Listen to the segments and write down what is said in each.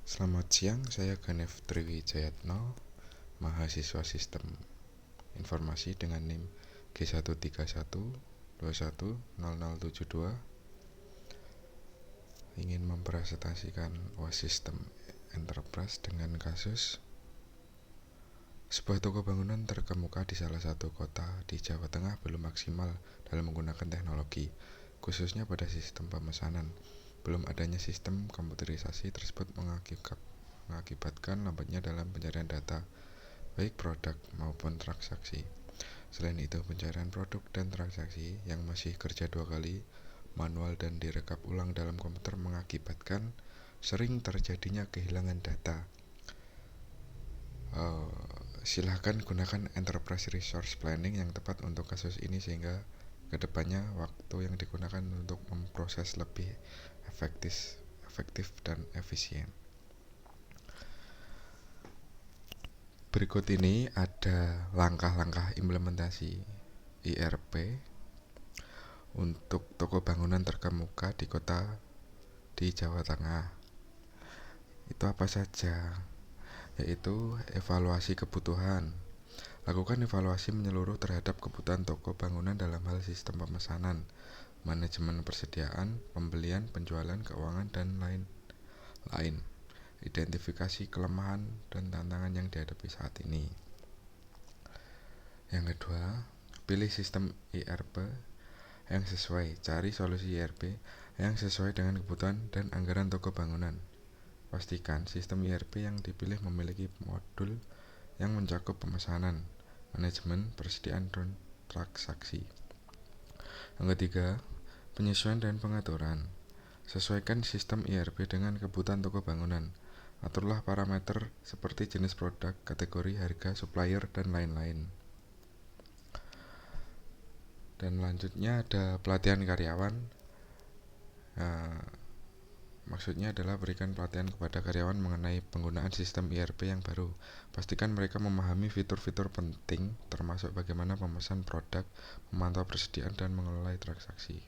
Selamat siang, saya Ganev Triwijayatno, mahasiswa Sistem Informasi dengan NIM G131210072, ingin mempresentasikan UAS Sistem Enterprise dengan kasus sebuah toko bangunan terkemuka di salah satu kota di Jawa Tengah belum maksimal dalam menggunakan teknologi, khususnya pada sistem pemesanan. Belum adanya sistem komputerisasi tersebut mengakibatkan lambatnya dalam pencarian data, baik produk maupun transaksi. Selain itu, pencarian produk dan transaksi yang masih kerja 2 kali manual dan direkap ulang dalam komputer mengakibatkan sering terjadinya kehilangan data. Silahkan gunakan Enterprise Resource Planning yang tepat untuk kasus ini sehingga kedepannya waktu yang digunakan untuk memproses lebih efektif dan efisien. Berikut ini ada langkah-langkah implementasi ERP untuk toko bangunan terkemuka di kota di Jawa Tengah. Itu apa saja? Yaitu evaluasi kebutuhan. Lakukan evaluasi menyeluruh terhadap kebutuhan toko bangunan dalam hal sistem pemesanan, manajemen persediaan, pembelian, penjualan, keuangan, dan lain-lain. Identifikasi kelemahan dan tantangan yang dihadapi saat ini. Yang kedua, pilih sistem ERP yang sesuai. Cari solusi ERP yang sesuai dengan kebutuhan dan anggaran toko bangunan. Pastikan sistem ERP yang dipilih memiliki modul yang mencakup pemesanan, manajemen, persediaan, dan transaksi. Yang ketiga, penyesuaian dan pengaturan. Sesuaikan sistem ERP dengan kebutuhan toko bangunan. Aturlah parameter seperti jenis produk, kategori, harga, supplier, dan lain-lain. Dan lanjutnya ada pelatihan karyawan. Maksudnya adalah berikan pelatihan kepada karyawan mengenai penggunaan sistem ERP yang baru. Pastikan mereka memahami fitur-fitur penting, termasuk bagaimana memesan produk, memantau persediaan, dan mengelola transaksi.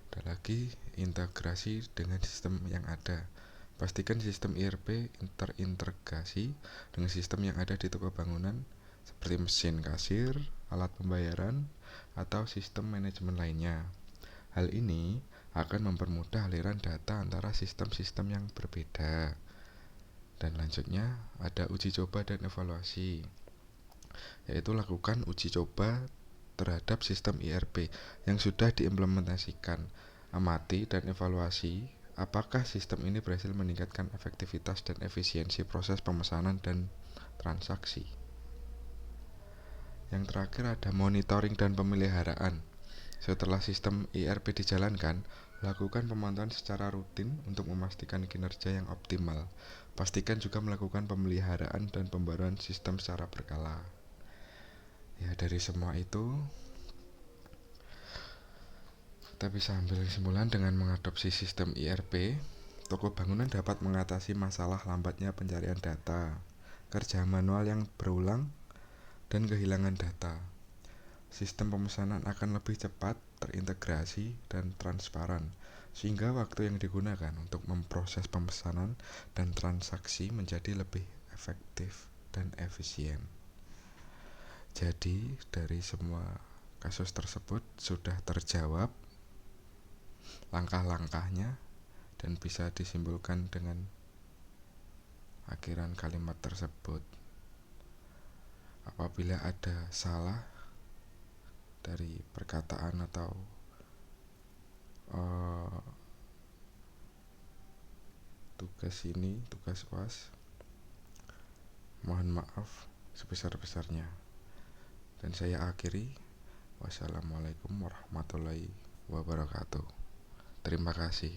Ada lagi, integrasi dengan sistem yang ada. Pastikan sistem ERP terintegrasi dengan sistem yang ada di toko bangunan, seperti mesin kasir, alat pembayaran, atau sistem manajemen lainnya. Hal ini akan mempermudah aliran data antara sistem-sistem yang berbeda. Dan lanjutnya ada uji coba dan evaluasi, yaitu lakukan uji coba terhadap sistem ERP yang sudah diimplementasikan. Amati dan evaluasi apakah sistem ini berhasil meningkatkan efektivitas dan efisiensi proses pemesanan dan transaksi. Yang terakhir ada monitoring dan pemeliharaan. Setelah sistem ERP dijalankan, lakukan pemantauan secara rutin untuk memastikan kinerja yang optimal. Pastikan juga melakukan pemeliharaan dan pembaruan sistem secara berkala. Ya, dari semua itu kita bisa ambil kesimpulan dengan mengadopsi sistem ERP, toko bangunan dapat mengatasi masalah lambatnya pencarian data, kerja manual yang berulang, dan kehilangan data. Sistem pemesanan akan lebih cepat, terintegrasi, dan transparan, sehingga waktu yang digunakan untuk memproses pemesanan dan transaksi menjadi lebih efektif dan efisien. Jadi, dari semua kasus tersebut sudah terjawab langkah-langkahnya dan bisa disimpulkan dengan akhiran kalimat tersebut. Apabila ada salah dari perkataan atau tugas UAS, mohon maaf sebesar-besarnya. Dan saya akhiri, wassalamualaikum warahmatullahi wabarakatuh. Terima kasih.